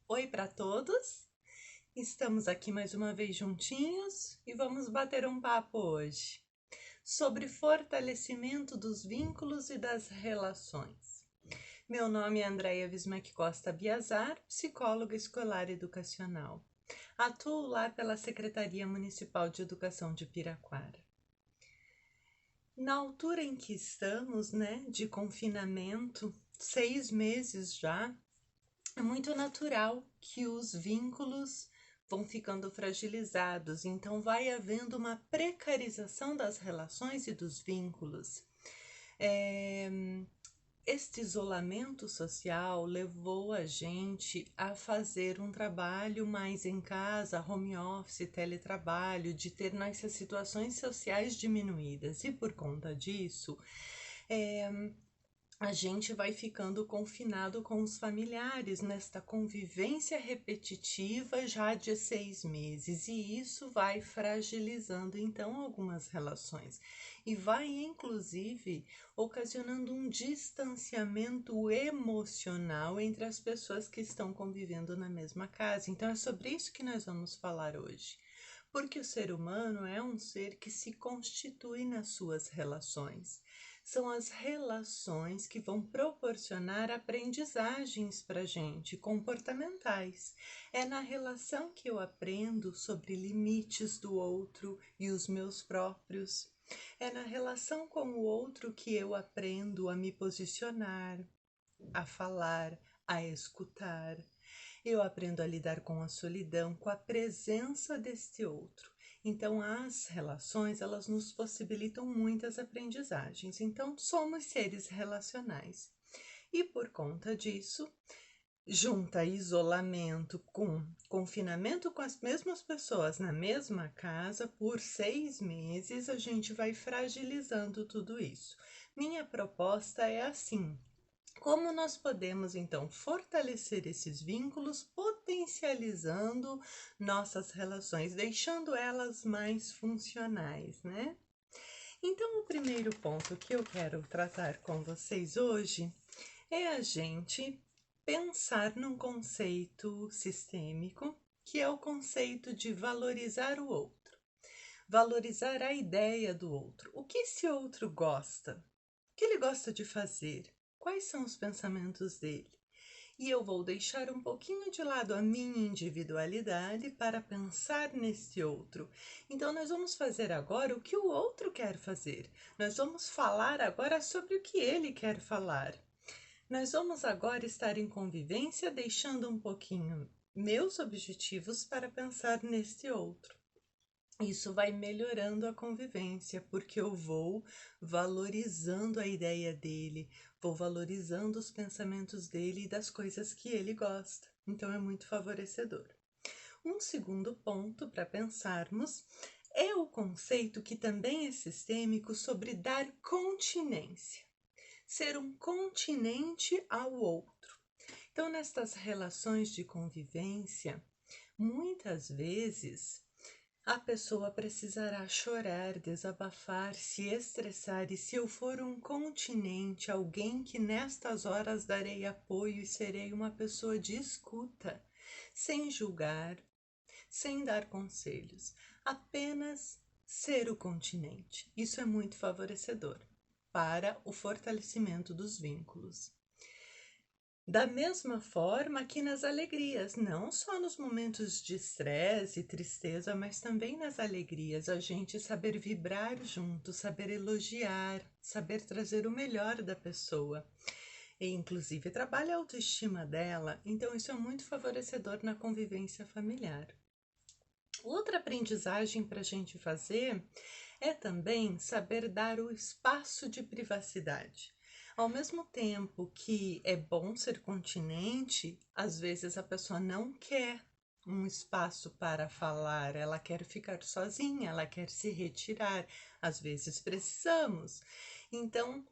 Oi para todos, estamos aqui mais uma vez juntinhos e vamos bater um papo hoje sobre fortalecimento dos vínculos e das relações. Meu nome é Andréia Vismac Costa Biazar, psicóloga escolar educacional. Atuo lá pela Secretaria Municipal de Educação de Piraquara. Na altura em que estamos, de confinamento, 6 meses já, é muito natural que os vínculos vão ficando fragilizados, então vai havendo uma precarização das relações e dos vínculos. Este isolamento social levou a gente a fazer um trabalho mais em casa, home office, teletrabalho, de ter nossas situações sociais diminuídas, e por conta disso, a gente vai ficando confinado com os familiares nesta convivência repetitiva já de 6 meses, e isso vai fragilizando então algumas relações e vai inclusive ocasionando um distanciamento emocional entre as pessoas que estão convivendo na mesma casa. Então é sobre isso que nós vamos falar hoje. Porque o ser humano é um ser que se constitui nas suas relações. São as relações que vão proporcionar aprendizagens para a gente, comportamentais. É na relação que eu aprendo sobre limites do outro e os meus próprios. É na relação com o outro que eu aprendo a me posicionar, a falar, a escutar. Eu aprendo a lidar com a solidão, com a presença deste outro. Então, as relações, elas nos possibilitam muitas aprendizagens. Então, somos seres relacionais. E por conta disso, junta isolamento com confinamento com as mesmas pessoas na mesma casa por 6 meses, a gente vai fragilizando tudo isso. Minha proposta é assim: como nós podemos então fortalecer esses vínculos, potencializando nossas relações, deixando elas mais funcionais, né? Então, o primeiro ponto que eu quero tratar com vocês hoje é a gente pensar num conceito sistêmico, que é o conceito de valorizar o outro. Valorizar a ideia do outro. O que esse outro gosta? O que ele gosta de fazer? Quais são os pensamentos dele? E eu vou deixar um pouquinho de lado a minha individualidade para pensar nesse outro. Então, nós vamos fazer agora o que o outro quer fazer. Nós vamos falar agora sobre o que ele quer falar. Nós vamos agora estar em convivência, deixando um pouquinho meus objetivos para pensar nesse outro. Isso vai melhorando a convivência, porque eu vou valorizando a ideia dele, vou valorizando os pensamentos dele e das coisas que ele gosta. Então é muito favorecedor. Um segundo ponto para pensarmos é o conceito que também é sistêmico sobre dar continência. Ser um continente ao outro. Então, nestas relações de convivência, muitas vezes a pessoa precisará chorar, desabafar, se estressar, e se eu for um continente, alguém que nestas horas darei apoio e serei uma pessoa de escuta, sem julgar, sem dar conselhos, apenas ser o continente. Isso é muito favorecedor para o fortalecimento dos vínculos. Da mesma forma que nas alegrias, não só nos momentos de estresse e tristeza, mas também nas alegrias, a gente saber vibrar junto, saber elogiar, saber trazer o melhor da pessoa. E, inclusive, trabalha a autoestima dela, então isso é muito favorecedor na convivência familiar. Outra aprendizagem para a gente fazer é também saber dar o espaço de privacidade. Ao mesmo tempo que é bom ser continente, às vezes a pessoa não quer um espaço para falar, ela quer ficar sozinha, ela quer se retirar, às vezes precisamos. Então,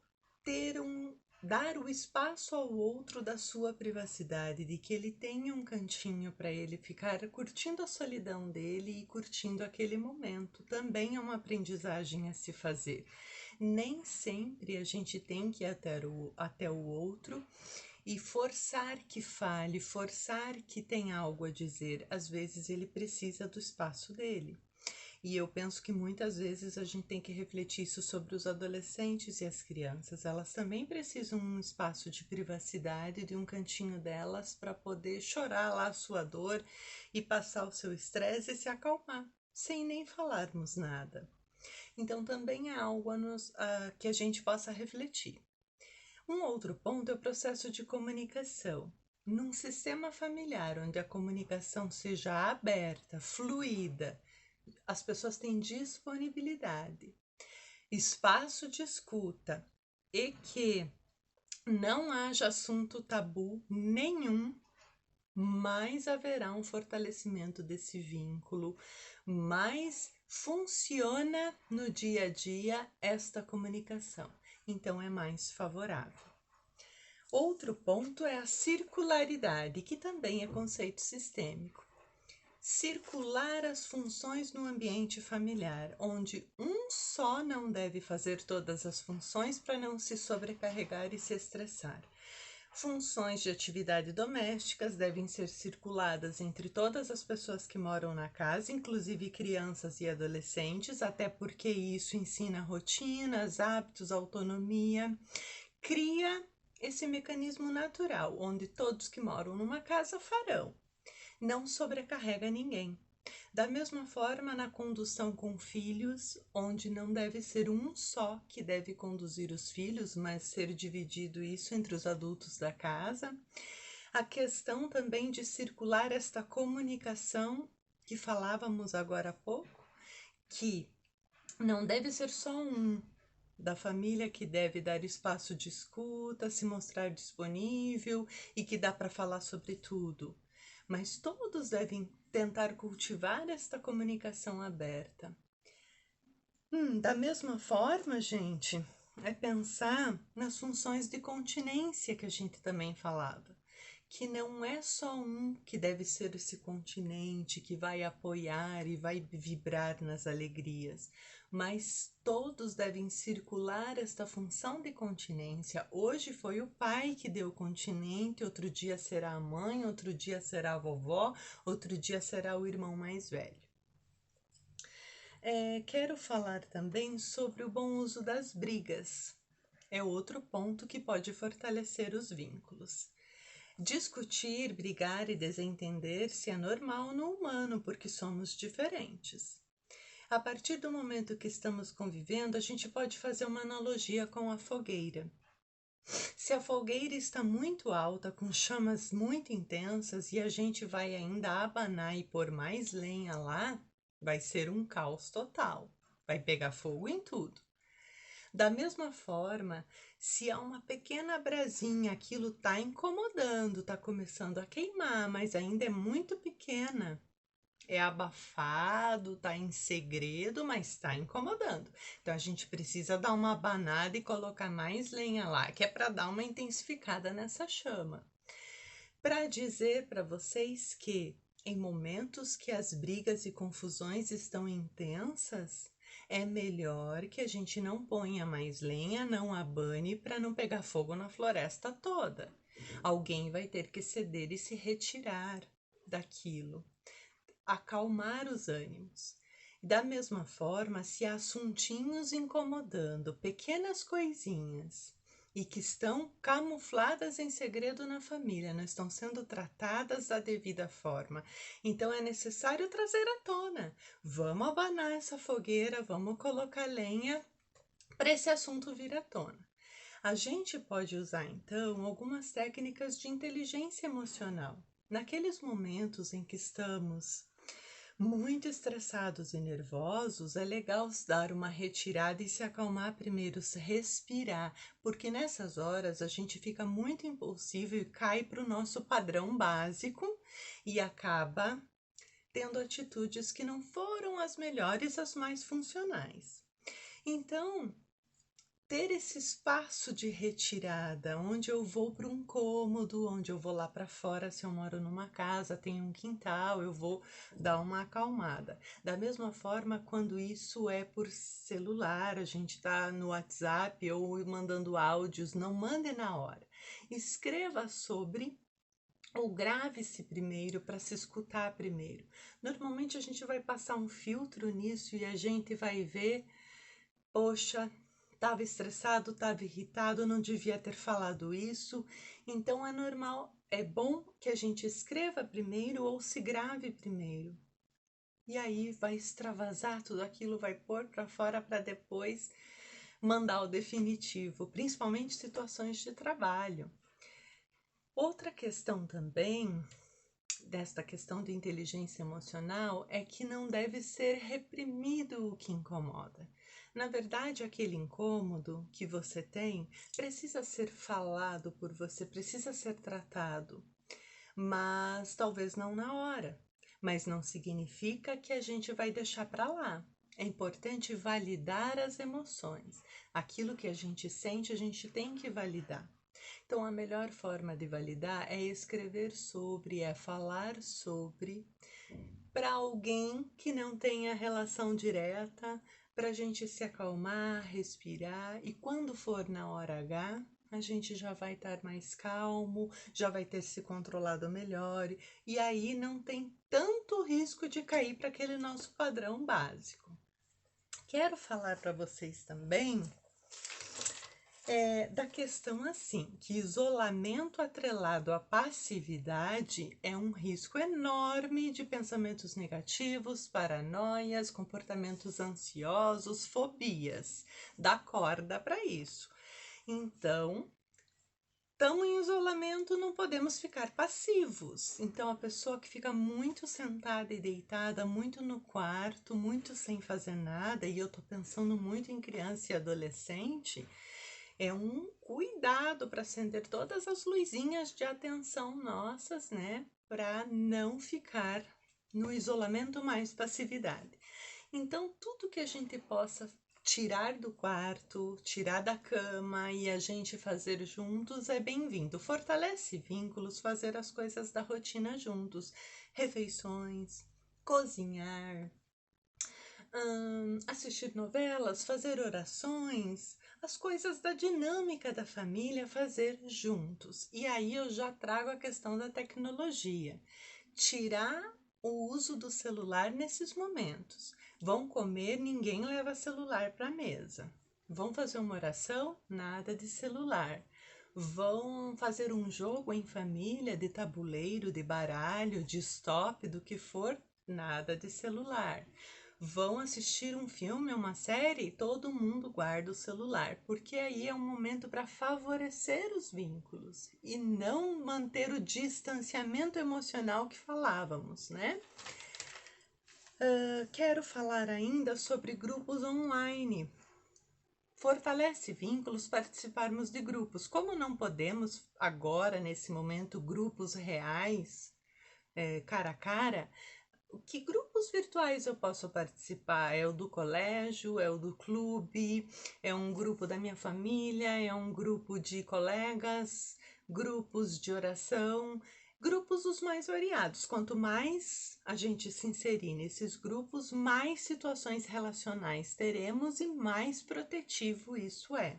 dar o espaço ao outro da sua privacidade, de que ele tenha um cantinho para ele ficar curtindo a solidão dele e curtindo aquele momento, também é uma aprendizagem a se fazer. Nem sempre a gente tem que ir até o outro e forçar que fale, forçar que tenha algo a dizer. Às vezes ele precisa do espaço dele. E eu penso que muitas vezes a gente tem que refletir isso sobre os adolescentes e as crianças. Elas também precisam de um espaço de privacidade, de um cantinho delas para poder chorar lá a sua dor e passar o seu estresse e se acalmar, sem nem falarmos nada. Então também é algo que a gente possa refletir. Um outro ponto é o processo de comunicação. Num sistema familiar onde a comunicação seja aberta, fluida, as pessoas têm disponibilidade, espaço de escuta e que não haja assunto tabu nenhum, mais haverá um fortalecimento desse vínculo, mais funciona no dia a dia esta comunicação. Então é mais favorável. Outro ponto é a circularidade, que também é conceito sistêmico. Circular as funções no ambiente familiar, onde um só não deve fazer todas as funções para não se sobrecarregar e se estressar. Funções de atividade domésticas devem ser circuladas entre todas as pessoas que moram na casa, inclusive crianças e adolescentes, até porque isso ensina rotinas, hábitos, autonomia, cria esse mecanismo natural, onde todos que moram numa casa farão. Não sobrecarrega ninguém. Da mesma forma, na condução com filhos, onde não deve ser um só que deve conduzir os filhos, mas ser dividido isso entre os adultos da casa. A questão também de circular esta comunicação que falávamos agora há pouco, que não deve ser só um da família que deve dar espaço de escuta, se mostrar disponível e que dá para falar sobre tudo. Mas todos devem tentar cultivar esta comunicação aberta. Da mesma forma, gente, é pensar nas funções de continência que a gente também falava, que não é só um que deve ser esse continente que vai apoiar e vai vibrar nas alegrias, mas todos devem circular esta função de continência. Hoje foi o pai que deu continente, outro dia será a mãe, outro dia será a vovó, outro dia será o irmão mais velho. Quero falar também sobre o bom uso das brigas. É outro ponto que pode fortalecer os vínculos. Discutir, brigar e desentender-se é normal no humano, porque somos diferentes. A partir do momento que estamos convivendo, a gente pode fazer uma analogia com a fogueira. Se a fogueira está muito alta, com chamas muito intensas, e a gente vai ainda abanar e pôr mais lenha lá, vai ser um caos total. Vai pegar fogo em tudo. Da mesma forma, se há uma pequena brasinha, aquilo está incomodando, está começando a queimar, mas ainda é muito pequena, é abafado, está em segredo, mas está incomodando. Então a gente precisa dar uma abanada e colocar mais lenha lá, que é para dar uma intensificada nessa chama. Para dizer para vocês que em momentos que as brigas e confusões estão intensas, é melhor que a gente não ponha mais lenha, não abane para não pegar fogo na floresta toda. Alguém vai ter que ceder e se retirar daquilo, acalmar os ânimos. Da mesma forma, se há assuntinhos incomodando, pequenas coisinhas, e que estão camufladas em segredo na família, não estão sendo tratadas da devida forma. Então é necessário trazer à tona. Vamos abanar essa fogueira, vamos colocar lenha para esse assunto vir à tona. A gente pode usar então algumas técnicas de inteligência emocional. Naqueles momentos em que estamos muito estressados e nervosos, é legal dar uma retirada e se acalmar primeiro, se respirar, porque nessas horas a gente fica muito impulsivo e cai para o nosso padrão básico e acaba tendo atitudes que não foram as melhores, as mais funcionais. Então, ter esse espaço de retirada, onde eu vou para um cômodo, onde eu vou lá para fora, se eu moro numa casa, tem um quintal, eu vou dar uma acalmada. Da mesma forma, quando isso é por celular, a gente está no WhatsApp ou mandando áudios, não mande na hora. Escreva sobre ou grave-se primeiro para se escutar primeiro. Normalmente a gente vai passar um filtro nisso e a gente vai ver, poxa, estava estressado, estava irritado, não devia ter falado isso. Então é normal, é bom que a gente escreva primeiro ou se grave primeiro. E aí vai extravasar tudo aquilo, vai pôr para fora para depois mandar o definitivo, principalmente situações de trabalho. Outra questão também desta questão de inteligência emocional é que não deve ser reprimido o que incomoda. Na verdade, aquele incômodo que você tem precisa ser falado por você, precisa ser tratado, mas talvez não na hora. Mas não significa que a gente vai deixar para lá. É importante validar as emoções. Aquilo que a gente sente, a gente tem que validar. Então, a melhor forma de validar é escrever sobre, é falar sobre, para alguém que não tenha relação direta, para a gente se acalmar, respirar, e quando for na hora H, a gente já vai estar mais calmo, já vai ter se controlado melhor, e aí não tem tanto risco de cair para aquele nosso padrão básico. Quero falar para vocês também da questão assim, que isolamento atrelado à passividade é um risco enorme de pensamentos negativos, paranoias, comportamentos ansiosos, fobias. Dá corda para isso. Então, estamos em isolamento, não podemos ficar passivos. Então, a pessoa que fica muito sentada e deitada, muito no quarto, muito sem fazer nada, e eu tô pensando muito em criança e adolescente, é um cuidado para acender todas as luzinhas de atenção nossas, né? Para não ficar no isolamento mais passividade. Então, tudo que a gente possa tirar do quarto, tirar da cama e a gente fazer juntos é bem-vindo. Fortalece vínculos, fazer as coisas da rotina juntos, refeições, cozinhar, assistir novelas, fazer orações, as coisas da dinâmica da família fazer juntos. E aí eu já trago a questão da tecnologia. Tirar o uso do celular nesses momentos. Vão comer, ninguém leva celular para a mesa. Vão fazer uma oração, nada de celular. Vão fazer um jogo em família de tabuleiro, de baralho, de stop, do que for, nada de celular. Vão assistir um filme, uma série, todo mundo guarda o celular, porque aí é um momento para favorecer os vínculos e não manter o distanciamento emocional que falávamos, né? Quero falar ainda sobre grupos online. Fortalece vínculos participarmos de grupos. Como não podemos agora, nesse momento, grupos reais, cara a cara, que grupos virtuais eu posso participar? É o do colégio, é o do clube, é um grupo da minha família, é um grupo de colegas, grupos de oração, grupos os mais variados. Quanto mais a gente se inserir nesses grupos, mais situações relacionais teremos e mais protetivo isso é.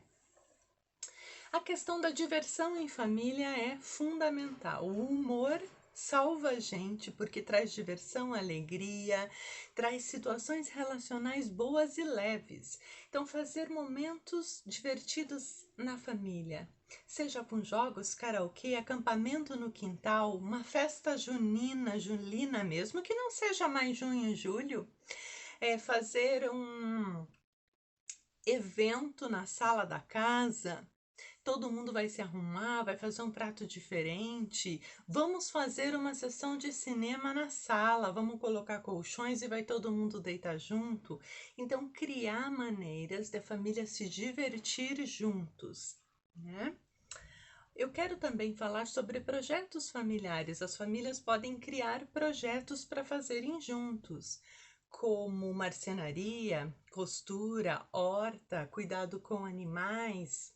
A questão da diversão em família é fundamental. O humor salva a gente porque traz diversão, alegria, traz situações relacionais boas e leves. Então, fazer momentos divertidos na família, seja com jogos, karaokê, acampamento no quintal, uma festa junina, julina mesmo, que não seja mais junho e julho, fazer um evento na sala da casa. Todo mundo vai se arrumar, vai fazer um prato diferente. Vamos fazer uma sessão de cinema na sala. Vamos colocar colchões e vai todo mundo deitar junto. Então, criar maneiras da família se divertir juntos, né? Eu quero também falar sobre projetos familiares. As famílias podem criar projetos para fazerem juntos, como marcenaria, costura, horta, cuidado com animais.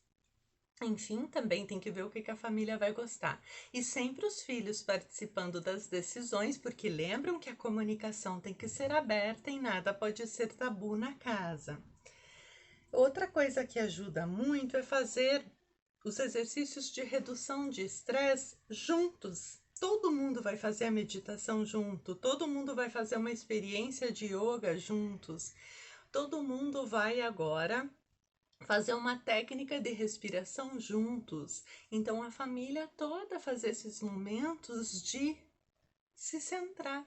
Enfim, também tem que ver o que a família vai gostar. E sempre os filhos participando das decisões, porque lembram que a comunicação tem que ser aberta e nada pode ser tabu na casa. Outra coisa que ajuda muito é fazer os exercícios de redução de estresse juntos. Todo mundo vai fazer a meditação junto, todo mundo vai fazer uma experiência de yoga juntos, todo mundo vai agora fazer uma técnica de respiração juntos. Então a família toda fazer esses momentos de se centrar,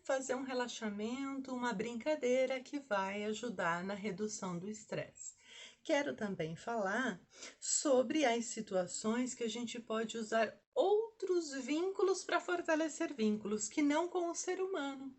fazer um relaxamento, uma brincadeira que vai ajudar na redução do estresse. Quero também falar sobre as situações que a gente pode usar outros vínculos para fortalecer vínculos que não com o ser humano.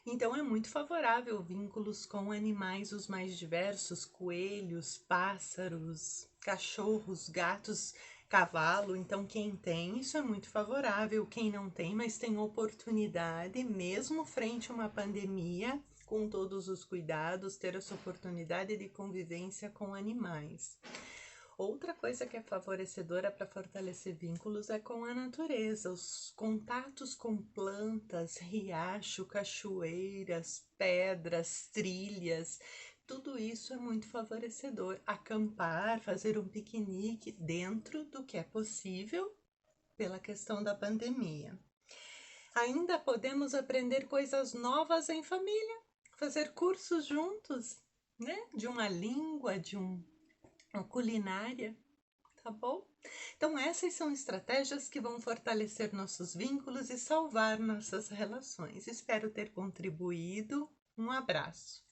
Então é muito favorável vínculos com animais os mais diversos, coelhos, pássaros, cachorros, gatos, cavalo. Então quem tem, isso é muito favorável. Quem não tem, mas tem oportunidade, mesmo frente a uma pandemia, com todos os cuidados, ter essa oportunidade de convivência com animais. Outra coisa que é favorecedora para fortalecer vínculos é com a natureza, os contatos com plantas, riacho, cachoeiras, pedras, trilhas, tudo isso é muito favorecedor. Acampar, fazer um piquenique dentro do que é possível pela questão da pandemia. Ainda podemos aprender coisas novas em família, fazer cursos juntos, né? De uma língua, de uma culinária, tá bom? Então essas são estratégias que vão fortalecer nossos vínculos e salvar nossas relações. Espero ter contribuído. Um abraço.